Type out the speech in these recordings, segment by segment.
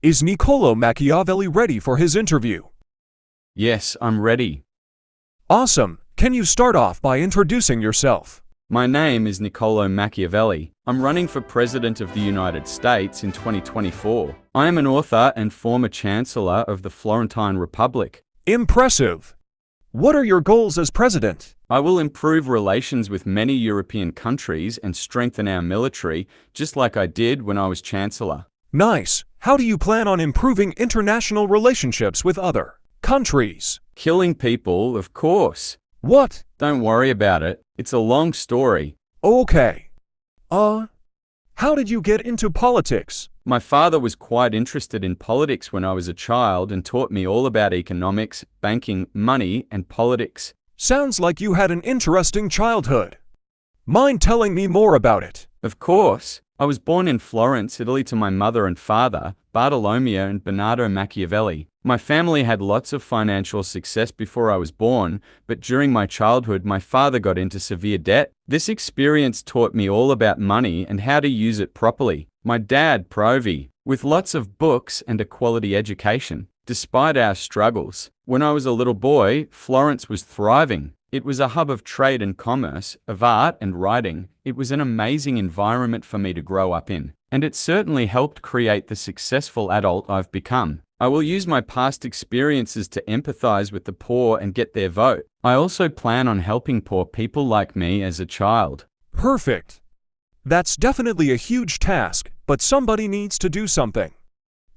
Is Niccolo Machiavelli ready for his interview? Yes, I'm ready. Awesome. Can you start off by introducing yourself? My name is Niccolo Machiavelli. I'm running for President of the United States in 2024. I am an author and former Chancellor of the Florentine Republic. Impressive. What are your goals as president? I will improve relations with many European countries and strengthen our military, just like I did when I was Chancellor. Nice. How do you plan on improving international relationships with other countries? Killing people, of course. What? Don't worry about it. It's a long story. Okay. How did you get into politics? My father was quite interested in politics when I was a child and taught me all about economics, banking, money, and politics. Sounds like you had an interesting childhood. Mind telling me more about it? Of course. I was born in Florence, Italy to my mother and father, Bartolomeo and Bernardo Machiavelli. My family had lots of financial success before I was born, but during my childhood my father got into severe debt. This experience taught me all about money and how to use it properly. My dad, Provi, with lots of books and a quality education. Despite our struggles, when I was a little boy, Florence was thriving. It was a hub of trade and commerce, of art and writing. It was an amazing environment for me to grow up in, and it certainly helped create the successful adult I've become. I will use my past experiences to empathize with the poor and get their vote. I also plan on helping poor people like me as a child. Perfect. That's definitely a huge task, but somebody needs to do something.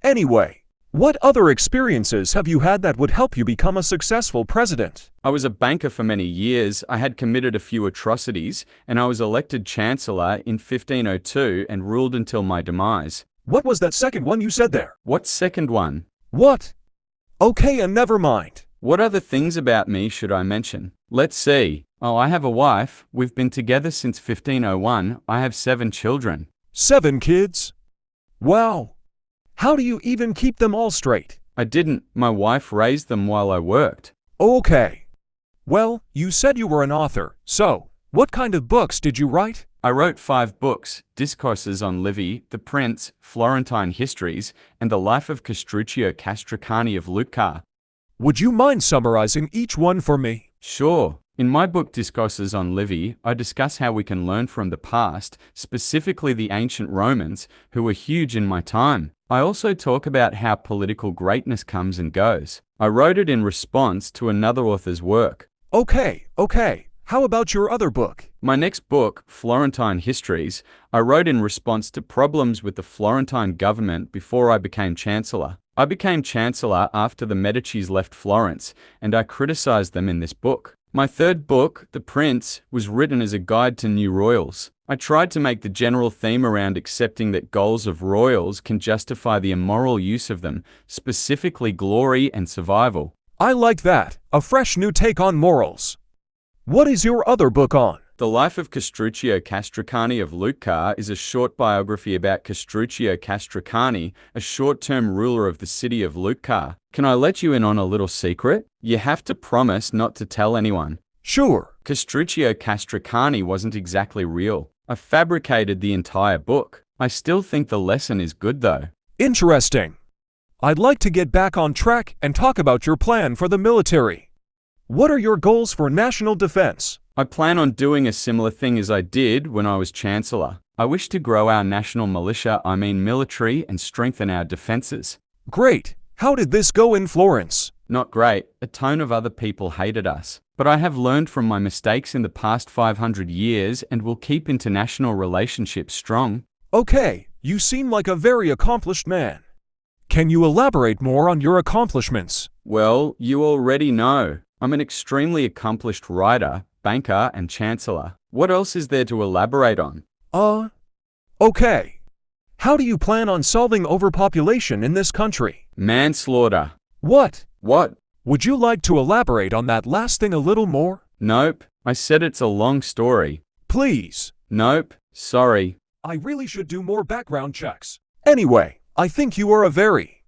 Anyway, what other experiences have you had that would help you become a successful president? I was a banker for many years. I had committed a few atrocities, and I was elected Chancellor in 1502 and ruled until my demise. What was that second one you said there? What second one? What? Okay, and never mind. What other things about me should I mention? Let's see. Oh, I have a wife. We've been together since 1501. I have 7 children. 7 kids? Wow. How do you even keep them all straight? I didn't. My wife raised them while I worked. Okay. Well, you said you were an author, so what kind of books did you write? I wrote 5 books: Discourses on Livy, The Prince, Florentine Histories, and The Life of Castruccio Castracani of Lucca. Would you mind summarizing each one for me? Sure. In my book Discourses on Livy, I discuss how we can learn from the past, specifically the ancient Romans, who were huge in my time. I also talk about how political greatness comes and goes. I wrote it in response to another author's work. Okay. How about your other book? My next book, Florentine Histories, I wrote in response to problems with the Florentine government before I became Chancellor. I became Chancellor after the Medicis left Florence, and I criticized them in this book. My third book, The Prince, was written as a guide to new royals. I tried to make the general theme around accepting that goals of royals can justify the immoral use of them, specifically glory and survival. I like that. A fresh new take on morals. What is your other book on? The Life of Castruccio Castracani of Lucca is a short biography about Castruccio Castracani, a short-term ruler of the city of Lucca. Can I let you in on a little secret? You have to promise not to tell anyone. Sure. Castruccio Castracani wasn't exactly real. I fabricated the entire book. I still think the lesson is good though. Interesting. I'd like to get back on track and talk about your plan for the military. What are your goals for national defense? I plan on doing a similar thing as I did when I was Chancellor. I wish to grow our national militia, military, and strengthen our defenses. Great. How did this go in Florence? Not great. A ton of other people hated us. But I have learned from my mistakes in the past 500 years and will keep international relationships strong. Okay, you seem like a very accomplished man. Can you elaborate more on your accomplishments? Well, you already know. I'm an extremely accomplished writer, banker, and chancellor. What else is there to elaborate on? Okay. How do you plan on solving overpopulation in this country? Manslaughter. What? What? Would you like to elaborate on that last thing a little more? Nope. I said it's a long story. Please. Nope. Sorry. I really should do more background checks. Anyway, I think you are a very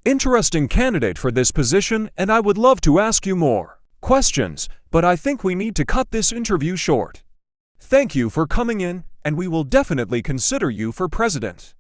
interesting candidate for this position, and I would love to ask you more questions, but I think we need to cut this interview short. Thank you for coming in, and we will definitely consider you for president.